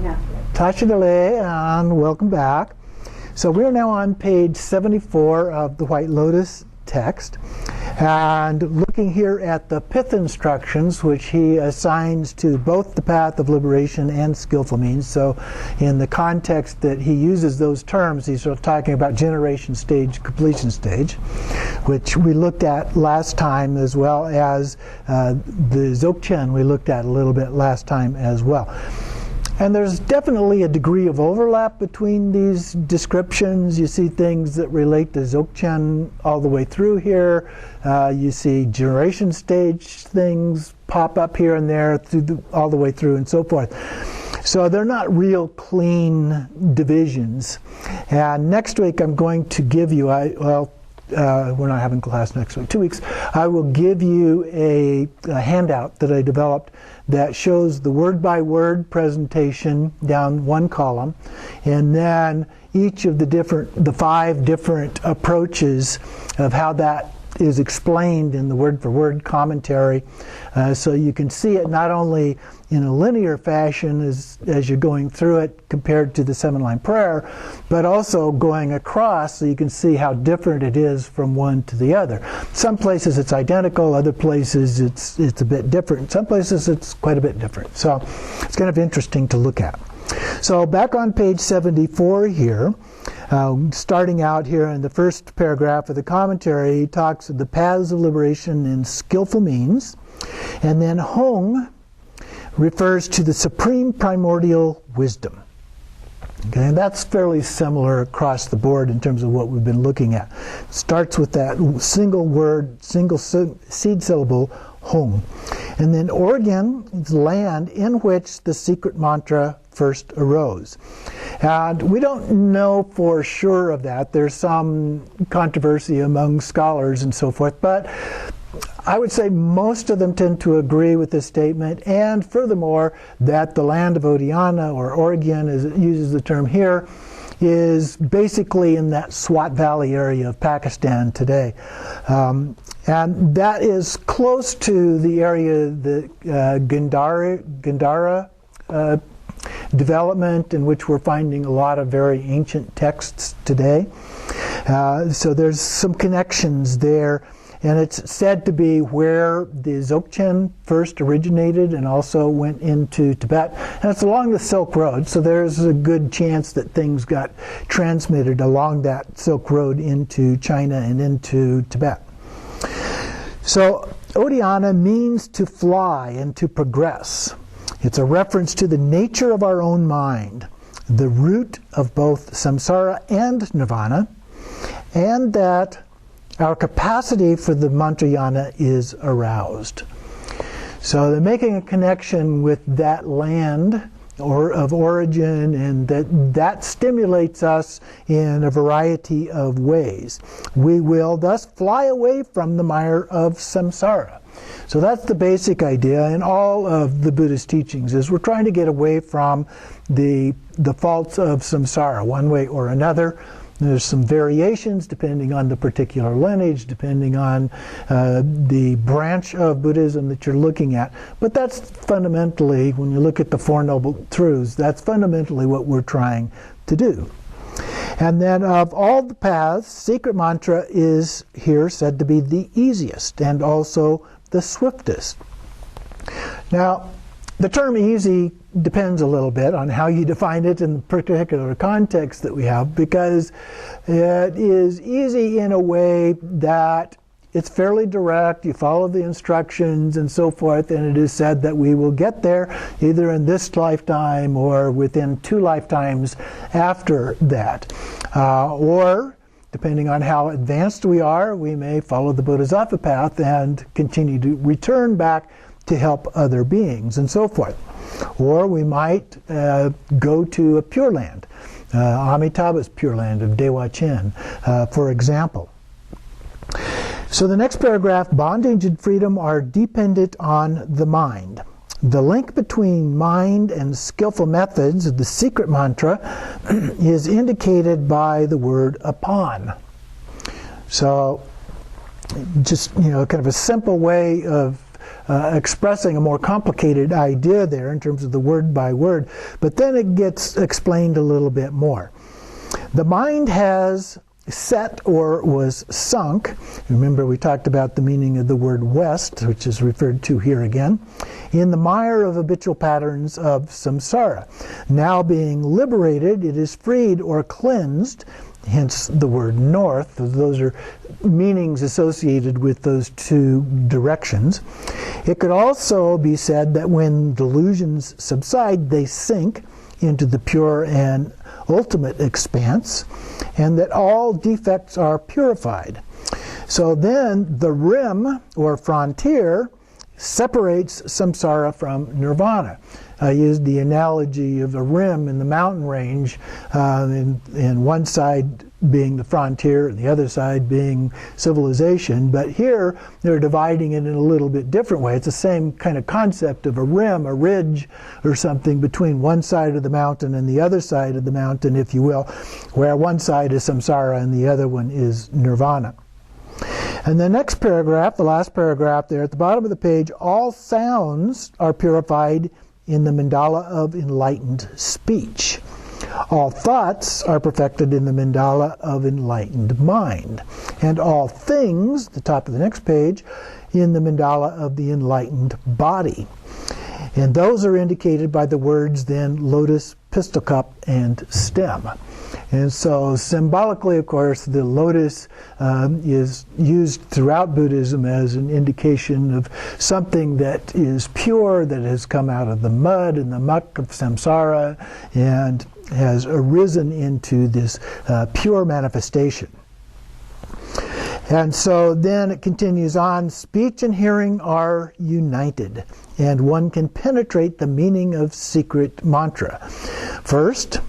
Yeah. Tashidale, and welcome back. So we're now on page 74 of the White Lotus text, and looking here at the pith instructions, which he assigns to both the path of liberation and skillful means. So in the context that he uses those terms, he's sort of talking about generation stage, completion stage, which we looked at last time, as well as the Dzogchen we looked at a little bit last time as well. And there's definitely a degree of overlap between these descriptions. You see things that relate to Dzogchen all the way through here. You see generation stage things pop up here and there all the way through and so forth. So they're not real clean divisions. And next week I'm going to give you, we're not having class next week, 2 weeks, I will give you a handout that I developed that shows the word-by-word presentation down one column, and then each of the 5 different approaches of how that is explained in the word-for-word commentary, so you can see it not only in a linear fashion as you're going through it compared to the 7-line prayer, but also going across so you can see how different it is from one to the other. Some places it's identical, other places it's a bit different. Some places it's quite a bit different. So it's kind of interesting to look at. So back on page 74 here, starting out here in the first paragraph of the commentary, he talks of the paths of liberation in skillful means, and then Hong refers to the supreme primordial wisdom. Okay, and that's fairly similar across the board in terms of what we've been looking at. It starts with that single word, single seed syllable, Hong. And then Organ is land in which the secret mantra first arose. And we don't know for sure of that. There's some controversy among scholars and so forth, but I would say most of them tend to agree with this statement, and furthermore, that the land of Odiyana, or Oregon as it uses the term here, is basically in that Swat Valley area of Pakistan today. And that is close to the area, the Gandhara development, in which we're finding a lot of very ancient texts today. So there's some connections there. And it's said to be where the Dzogchen first originated and also went into Tibet. And it's along the Silk Road, so there's a good chance that things got transmitted along that Silk Road into China and into Tibet. So Odiyana means to fly and to progress. It's a reference to the nature of our own mind, the root of both samsara and nirvana, and that our capacity for the mantrayana is aroused. So they're making a connection with that land or of origin, and that stimulates us in a variety of ways. We will thus fly away from the mire of samsara. So that's the basic idea in all of the Buddhist teachings, is we're trying to get away from the faults of samsara one way or another. There's some variations depending on the particular lineage, depending on the branch of Buddhism that you're looking at. But that's fundamentally, when you look at the Four Noble Truths, that's fundamentally what we're trying to do. And then of all the paths, secret mantra is here said to be the easiest and also the swiftest. Now, the term easy depends a little bit on how you define it in the particular context that we have, because it is easy in a way that it's fairly direct, you follow the instructions and so forth, and it is said that we will get there either in this lifetime or within 2 lifetimes after that. Or, depending on how advanced we are, we may follow the Bodhisattva path and continue to return back to help other beings and so forth. Or we might go to a Pure Land, Amitabha's Pure Land of Dewa Chen, for example. So the next paragraph, bondage and freedom are dependent on the mind. The link between mind and skillful methods of the secret mantra is indicated by the word upon. So just, kind of a simple way of expressing a more complicated idea there in terms of the word by word, but then it gets explained a little bit more. The mind has set or was sunk. Remember, we talked about the meaning of the word west, which is referred to here again, in the mire of habitual patterns of samsara. Now being liberated, it is freed or cleansed, hence the word north. Those are meanings associated with those two directions. It could also be said that when delusions subside, they sink into the pure and ultimate expanse, and that all defects are purified. So then the rim, or frontier, separates samsara from nirvana. I used the analogy of a rim in the mountain range, and one side being the frontier and the other side being civilization. But here they're dividing it in a little bit different way. It's the same kind of concept of a rim, a ridge or something between one side of the mountain and the other side of the mountain, if you will, where one side is samsara and the other one is nirvana. And the next paragraph, the last paragraph there at the bottom of the page, all sounds are purified in the mandala of enlightened speech. All thoughts are perfected in the mandala of enlightened mind. And all things, the top of the next page, in the mandala of the enlightened body. And those are indicated by the words then lotus, pistol cup, and stem. And so symbolically, of course, the lotus is used throughout Buddhism as an indication of something that is pure, that has come out of the mud and the muck of samsara and has arisen into this pure manifestation. And so then it continues on, speech and hearing are united, and one can penetrate the meaning of secret mantra. First,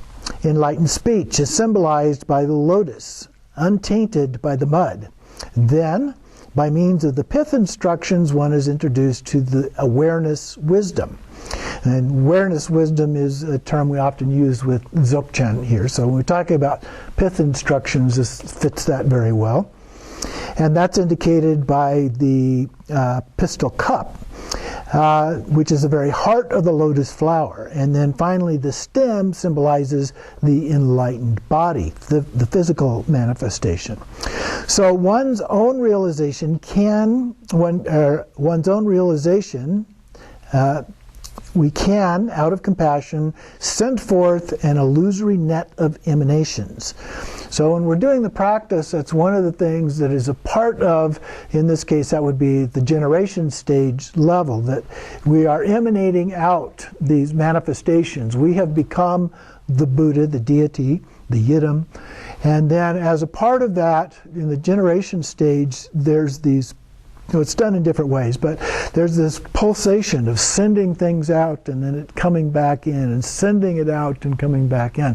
enlightened speech is symbolized by the lotus, untainted by the mud. Then, by means of the pith instructions, one is introduced to the awareness wisdom. And awareness wisdom is a term we often use with Dzogchen here. So when we're talking about pith instructions, this fits that very well. And that's indicated by the pistol cup, which is the very heart of the lotus flower. And then finally the stem symbolizes the enlightened body, the physical manifestation. So one's own realization we can, out of compassion, send forth an illusory net of emanations. So when we're doing the practice, that's one of the things that is a part of, in this case, that would be the generation stage level, that we are emanating out these manifestations. We have become the Buddha, the deity, the Yidam. And then as a part of that, in the generation stage, there's these, it's done in different ways, but there's this pulsation of sending things out and then it coming back in and sending it out and coming back in.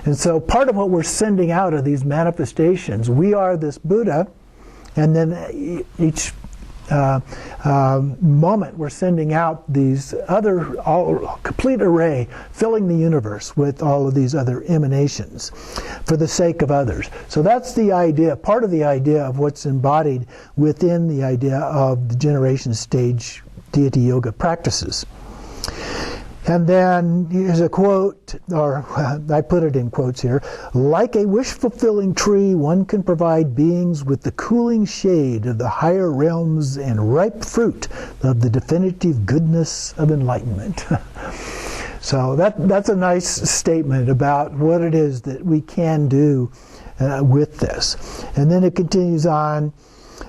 And so part of what we're sending out are these manifestations. We are this Buddha, and then each moment we're sending out these other complete array, filling the universe with all of these other emanations for the sake of others. So that's the idea, part of the idea of what's embodied within the idea of the generation stage deity yoga practices. And then here's a quote, or I put it in quotes here, like a wish-fulfilling tree, one can provide beings with the cooling shade of the higher realms and ripe fruit of the definitive goodness of enlightenment. So that's a nice statement about what it is that we can do with this. And then it continues on,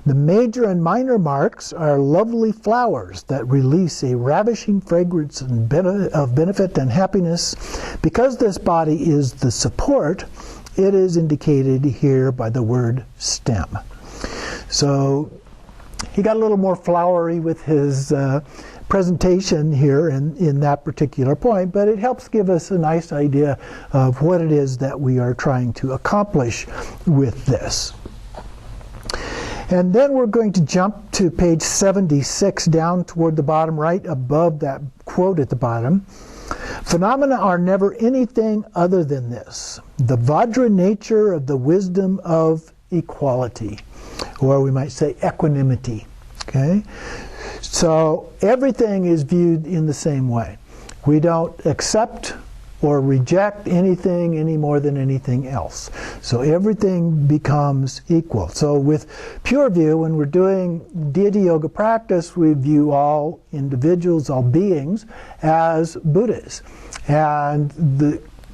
the major and minor marks are lovely flowers that release a ravishing fragrance of benefit and happiness. Because this body is the support, it is indicated here by the word stem. So he got a little more flowery with his presentation here in that particular point, but it helps give us a nice idea of what it is that we are trying to accomplish with this. And then we're going to jump to page 76, down toward the bottom right, above that quote at the bottom. Phenomena are never anything other than this, the Vajra nature of the wisdom of equality, or we might say equanimity. Okay? So everything is viewed in the same way. We don't accept or reject anything any more than anything else. So everything becomes equal. So with pure view, when we're doing deity yoga practice, we view all individuals, all beings, as Buddhas. And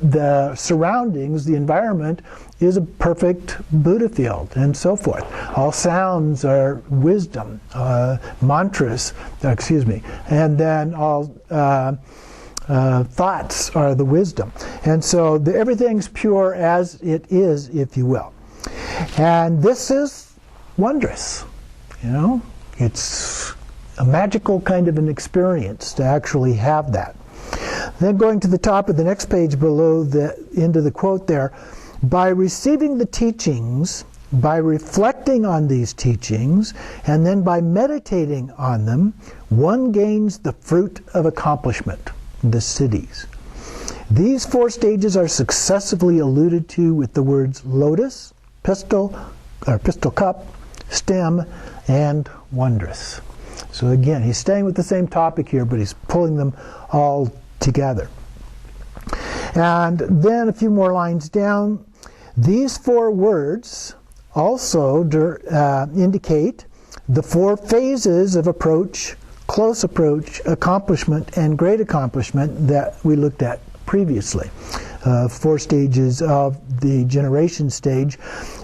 the surroundings, the environment, is a perfect Buddha field, and so forth. All sounds are wisdom, mantras, and then all thoughts are the wisdom. And so everything's pure as it is, if you will. And this is wondrous, It's a magical kind of an experience to actually have that. Then going to the top of the next page below the end of the quote there, by receiving the teachings, by reflecting on these teachings, and then by meditating on them, one gains the fruit of accomplishment, the siddhis. These 4 stages are successively alluded to with the words lotus, pistil cup, stem, and wondrous. So again, he's staying with the same topic here, but he's pulling them all together. And then a few more lines down, these 4 words also indicate the 4 phases of approach, close approach, accomplishment, and great accomplishment that we looked at previously. 4 stages of the generation stage.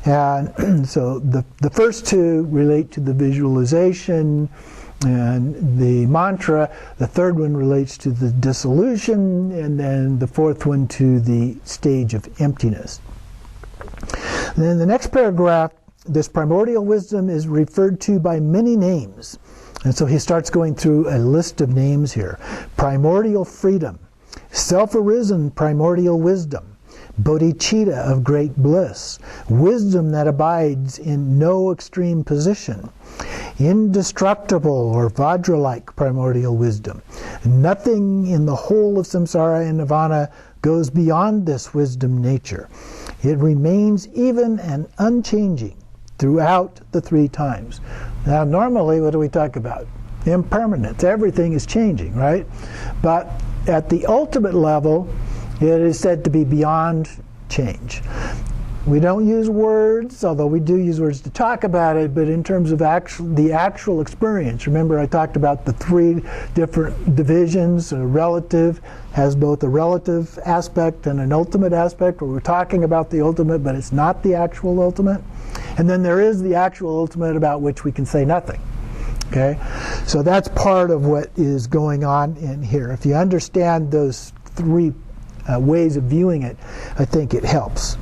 And so the first 2 relate to the visualization and the mantra. The third one relates to the dissolution, and then the 4th one to the stage of emptiness. Then the next paragraph, this primordial wisdom is referred to by many names. And so he starts going through a list of names here. Primordial freedom, self-arisen primordial wisdom, bodhicitta of great bliss, wisdom that abides in no extreme position, indestructible or vajra-like primordial wisdom. Nothing in the whole of samsara and nirvana goes beyond this wisdom nature. It remains even and unchanging throughout the 3 times. Now normally what do we talk about? Impermanence. Everything is changing, right? But at the ultimate level, it is said to be beyond change. We don't use words, although we do use words to talk about it, but in terms of the actual experience, remember I talked about the 3 different divisions. A relative has both a relative aspect and an ultimate aspect, where we're talking about the ultimate, but it's not the actual ultimate. And then there is the actual ultimate about which we can say nothing. Okay? So that's part of what is going on in here. If you understand those 3 ways of viewing it, I think it helps.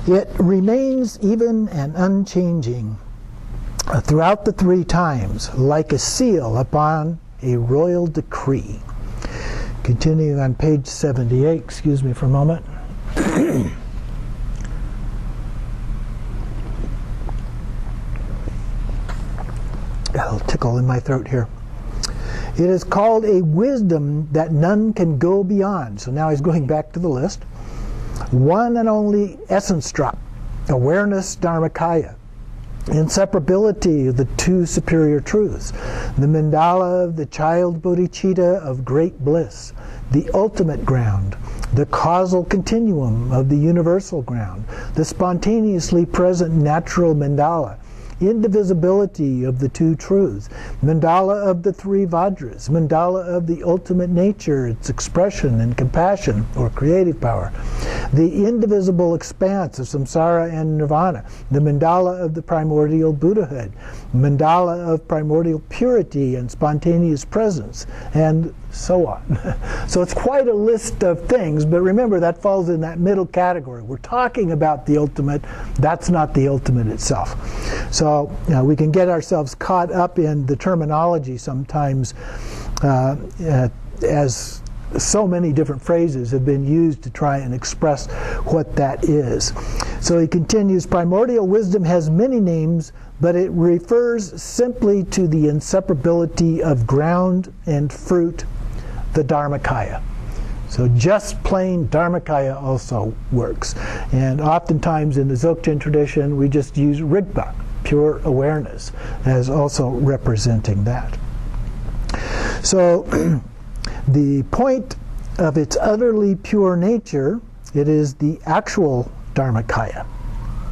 It remains even and unchanging throughout the 3 times, like a seal upon a royal decree. Continuing on page 78, excuse me for a moment. A little tickle in my throat here. It is called a wisdom that none can go beyond. So now he's going back to the list. One and only essence drop, awareness dharmakaya, inseparability of the 2 superior truths, the mandala of the child bodhicitta of great bliss, the ultimate ground, the causal continuum of the universal ground, the spontaneously present natural mandala, indivisibility of the 2 truths, mandala of the 3 vajras, mandala of the ultimate nature, its expression and compassion or creative power, the indivisible expanse of samsara and nirvana, the mandala of the primordial Buddhahood, mandala of primordial purity and spontaneous presence, and so on. So it's quite a list of things, but remember that falls in that middle category. We're talking about the ultimate, that's not the ultimate itself. So we can get ourselves caught up in the terminology sometimes as so many different phrases have been used to try and express what that is. So he continues, primordial wisdom has many names, but it refers simply to the inseparability of ground and fruit, the Dharmakaya. So just plain Dharmakaya also works. And oftentimes in the Dzogchen tradition, we just use Rigpa, pure awareness as also representing that. So the point of its utterly pure nature, it is the actual Dharmakaya.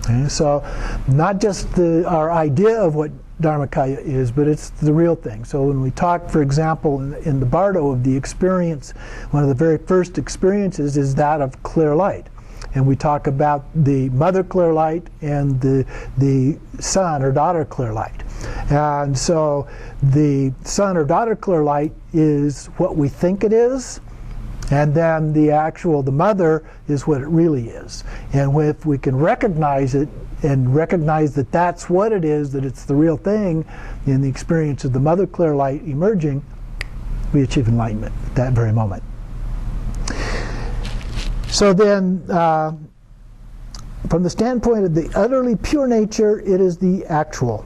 Okay? So not just our idea of what Dharmakaya is, but it's the real thing. So when we talk, for example, in the Bardo of the experience, one of the very first experiences is that of clear light. And we talk about the mother clear light and the son or daughter clear light. And so the son or daughter clear light is what we think it is, and then the mother is what it really is. And if we can recognize it and recognize that that's what it is, that it's the real thing in the experience of the mother clear light emerging, we achieve enlightenment at that very moment. So then, from the standpoint of the utterly pure nature, it is the actual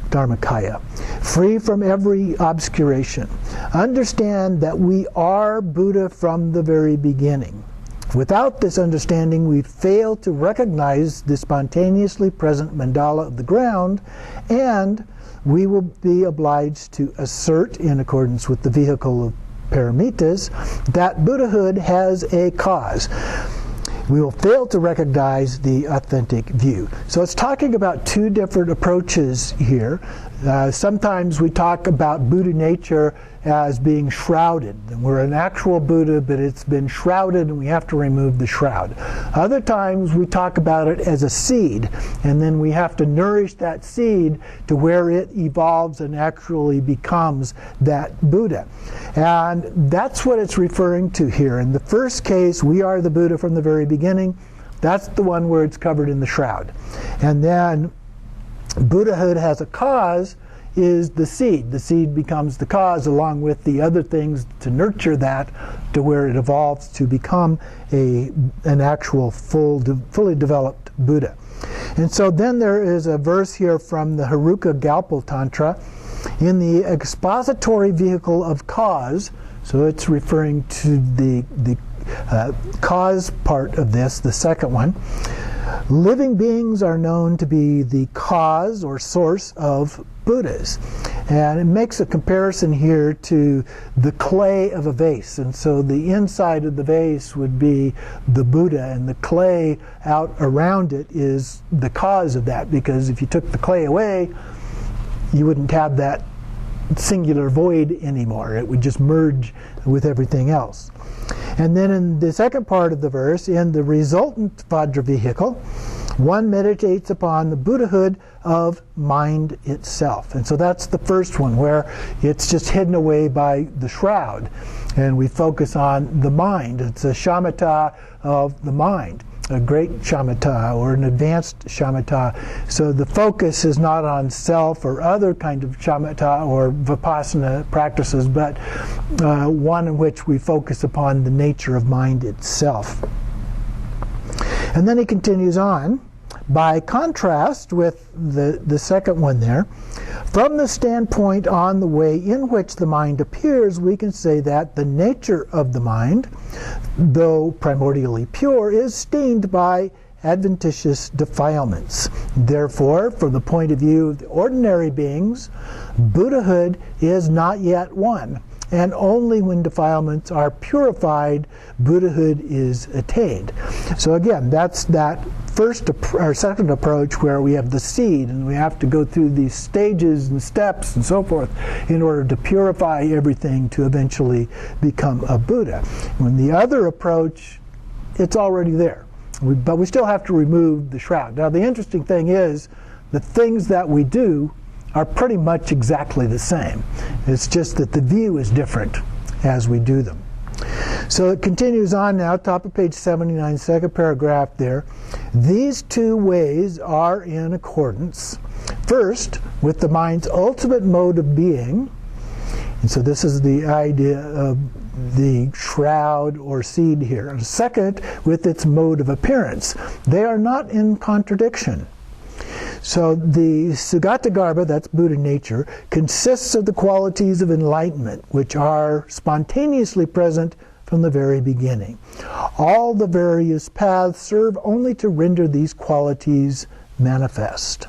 Dharmakaya, free from every obscuration. Understand that we are Buddha from the very beginning. Without this understanding, we fail to recognize the spontaneously present mandala of the ground, and we will be obliged to assert, in accordance with the vehicle of paramitas, that Buddhahood has a cause. We will fail to recognize the authentic view. So it's talking about two different approaches here. Sometimes we talk about Buddha nature as being shrouded. And we're an actual Buddha, but it's been shrouded and we have to remove the shroud. Other times we talk about it as a seed, and then we have to nourish that seed to where it evolves and actually becomes that Buddha. And that's what it's referring to here. In the first case, we are the Buddha from the very beginning. That's the one where it's covered in the shroud. And then Buddhahood has a cause is the seed. The seed becomes the cause along with the other things to nurture that to where it evolves to become an actual fully developed Buddha. And so then there is a verse here from the Haruka Galpal Tantra in the expository vehicle of cause. So it's referring to the cause part of this, the second one. Living beings are known to be the cause or source of Buddhas. And it makes a comparison here to the clay of a vase. And so the inside of the vase would be the Buddha, and the clay out around it is the cause of that, because if you took the clay away, you wouldn't have that singular void anymore. It would just merge with everything else. And then in the second part of the verse, in the resultant Vajra vehicle, one meditates upon the Buddhahood of mind itself. And so that's the first one, where it's just hidden away by the shroud. And we focus on the mind. It's a shamatha of the mind, a great shamatha or an advanced shamatha. So the focus is not on self or other kind of shamatha or vipassana practices, but one in which we focus upon the nature of mind itself. And then he continues on. By contrast with the second one there, from the standpoint on the way in which the mind appears, we can say that the nature of the mind, though primordially pure, is stained by adventitious defilements. Therefore, from the point of view of the ordinary beings, Buddhahood is not yet one, and only when defilements are purified, Buddhahood is attained. So again, that's that second approach where we have the seed, and we have to go through these stages and steps and so forth in order to purify everything to eventually become a Buddha. When the other approach, it's already there. But we still have to remove the shroud. Now the interesting thing is, the things that we do are pretty much exactly the same. It's just that the view is different as we do them. So it continues on now, top of page 79, second paragraph there. These two ways are in accordance, first, with the mind's ultimate mode of being. And so this is the idea of the shroud or seed here. And second, with its mode of appearance. They are not in contradiction. So the Sugatagarbha, that's Buddha nature, consists of the qualities of enlightenment, which are spontaneously present from the very beginning. All the various paths serve only to render these qualities manifest.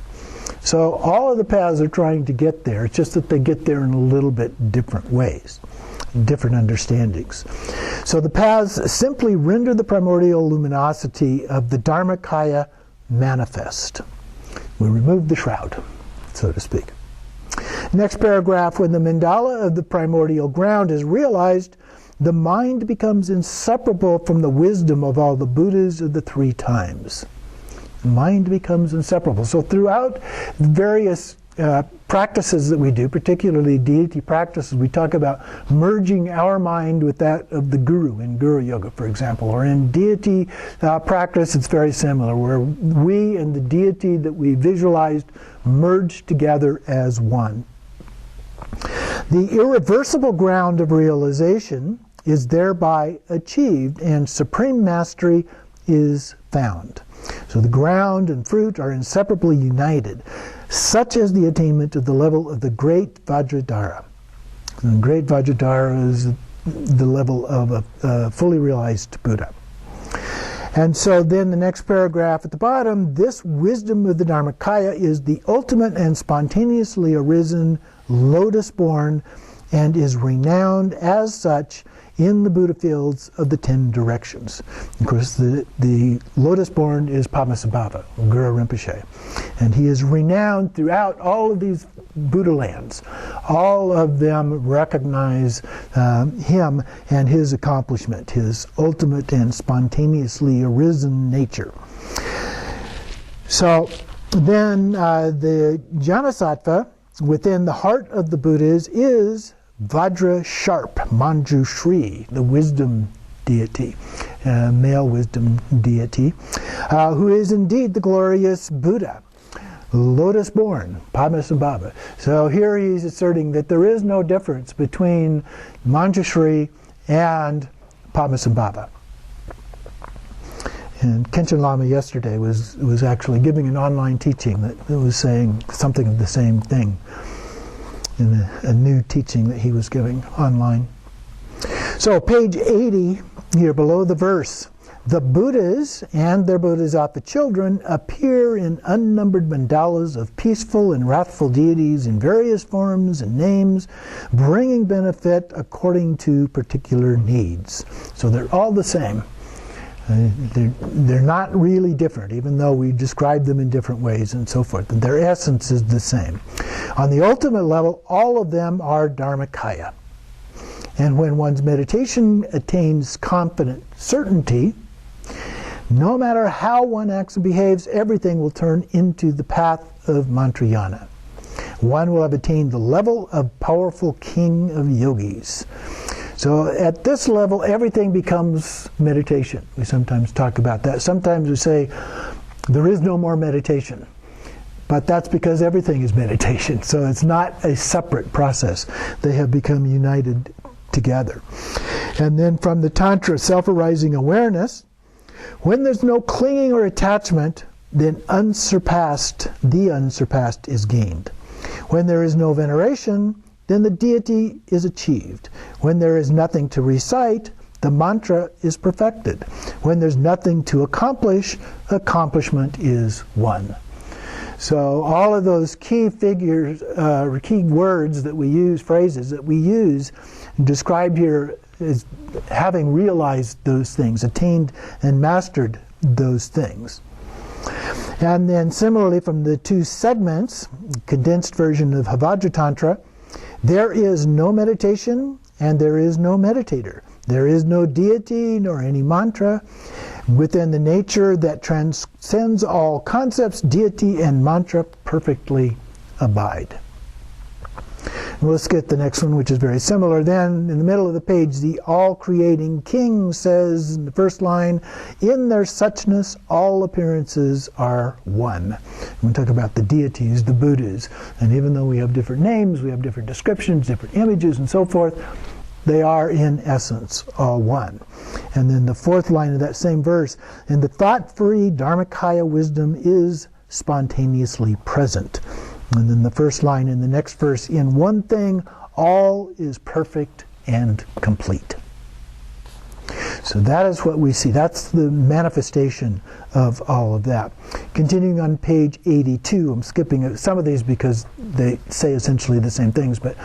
So all of the paths are trying to get there. It's just that they get there in a little bit different ways, different understandings. So the paths simply render the primordial luminosity of the Dharmakaya manifest. We remove the shroud, so to speak. Next paragraph, when the mandala of the primordial ground is realized, the mind becomes inseparable from the wisdom of all the Buddhas of the 3 times. The mind becomes inseparable. So throughout various practices that we do, particularly deity practices, we talk about merging our mind with that of the guru in Guru Yoga, for example. Or in deity practice, it's very similar, where we and the deity that we visualized merge together as one. The irreversible ground of realization is thereby achieved, and supreme mastery is found. So the ground and fruit are inseparably united, such as the attainment of the level of the great Vajradhara. And the great Vajradhara is the level of a fully realized Buddha. And so then the next paragraph at the bottom, this wisdom of the Dharmakaya is the ultimate and spontaneously arisen lotus-born, and is renowned as such in the Buddha fields of the 10 directions. Of course, the lotus-born is Padmasambhama, Guru Rinpoche. And he is renowned throughout all of these Buddha lands. All of them recognize him and his accomplishment, his ultimate and spontaneously arisen nature. So then the Jnanasattva within the heart of the Buddhas is Vajra Sharp, Manjushri, the wisdom deity, male wisdom deity, who is indeed the glorious Buddha, lotus-born, Padmasambhama. So here he's asserting that there is no difference between Manjushri and Padmasambhama. And Khenchen Lama yesterday was actually giving an online teaching that was saying something of the same thing in a new teaching that he was giving online. So page 80, here below the verse, the Buddhas and their Bodhisattva children appear in unnumbered mandalas of peaceful and wrathful deities in various forms and names, bringing benefit according to particular needs. So they're all the same. They're not really different, even though we describe them in different ways and so forth. Their essence is the same. On the ultimate level, all of them are Dharmakaya. And when one's meditation attains confident certainty, no matter how one acts and behaves, everything will turn into the path of mantrayana. One will have attained the level of powerful king of yogis. So at this level, everything becomes meditation. We sometimes talk about that. Sometimes we say, there is no more meditation. But that's because everything is meditation. So it's not a separate process. They have become united together. And then from the Tantra, self-arising awareness, when there's no clinging or attachment, then the unsurpassed is gained. When there is no veneration, then the deity is achieved. When there is nothing to recite, the mantra is perfected. When there's nothing to accomplish, accomplishment is won. So all of those key figures, key words that we use, phrases that we use, described here as having realized those things, attained and mastered those things. And then similarly from the 2 segments, condensed version of Havajra Tantra, there is no meditation and there is no meditator. There is no deity nor any mantra. Within the nature that transcends all concepts, deity and mantra perfectly abide. And let's get the next one, which is very similar. Then, in the middle of the page, the all-creating king says in the first line, in their suchness, all appearances are one. And we talk about the deities, the Buddhas. And even though we have different names, we have different descriptions, different images, and so forth, they are in essence all one. And then the 4th line of that same verse, and the thought-free Dharmakaya wisdom is spontaneously present. And then the first line in the next verse, in one thing, all is perfect and complete. So that is what we see. That's the manifestation of all of that. Continuing on page 82, I'm skipping some of these because they say essentially the same things, but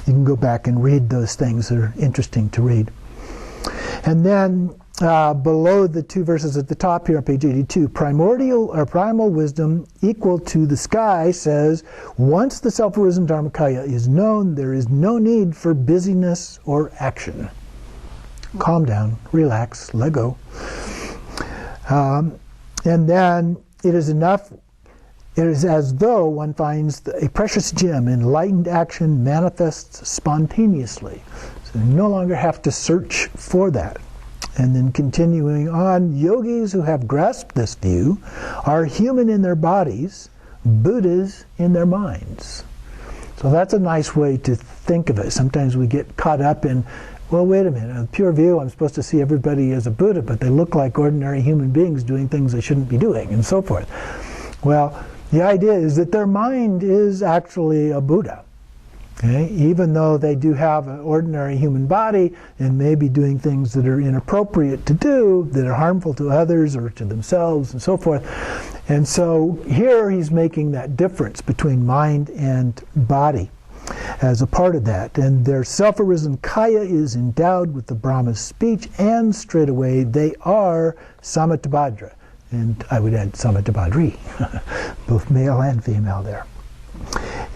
you can go back and read those things. They're interesting to read. And then below the two verses at the top here on page 82, primordial or primal wisdom equal to the sky says, once the self-arisen Dharmakaya is known, there is no need for busyness or action. Calm down, relax, let go. And then it is enough, it is as though one finds a precious gem, enlightened action manifests spontaneously. So you no longer have to search for that. And then continuing on, yogis who have grasped this view are human in their bodies, Buddhas in their minds. So that's a nice way to think of it. Sometimes we get caught up in, well, wait a minute, in pure view, I'm supposed to see everybody as a Buddha, but they look like ordinary human beings doing things they shouldn't be doing, and so forth. Well, the idea is that their mind is actually a Buddha. Okay? Even though they do have an ordinary human body and may be doing things that are inappropriate to do, that are harmful to others or to themselves and so forth. And so here he's making that difference between mind and body as a part of that. And their self-arisen kaya is endowed with the Brahma's speech, and straightaway they are samattabhadra. And I would add samattabhadri, both male and female there.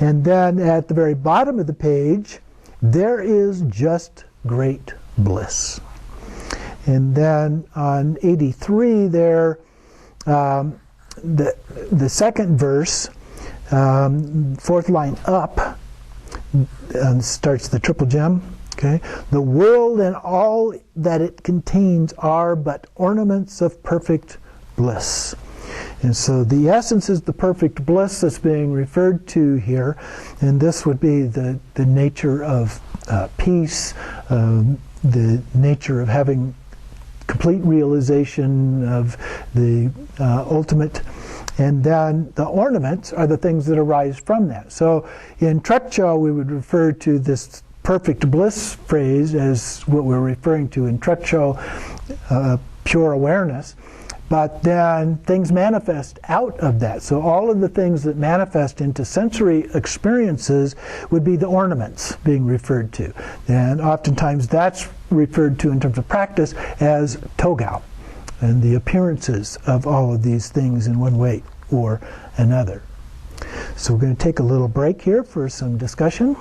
And then at the very bottom of the page, there is just great bliss. And then on 83 there, the second verse, fourth line up, starts the triple gem. Okay? The world and all that it contains are but ornaments of perfect bliss. And so the essence is the perfect bliss that's being referred to here, and this would be the nature of peace, the nature of having complete realization of the ultimate, and then the ornaments are the things that arise from that. So in Trekchö we would refer to this perfect bliss phrase as what we're referring to in Trekchö, pure awareness. But then things manifest out of that. So all of the things that manifest into sensory experiences would be the ornaments being referred to. And oftentimes that's referred to in terms of practice as togao, and the appearances of all of these things in one way or another. So we're going to take a little break here for some discussion.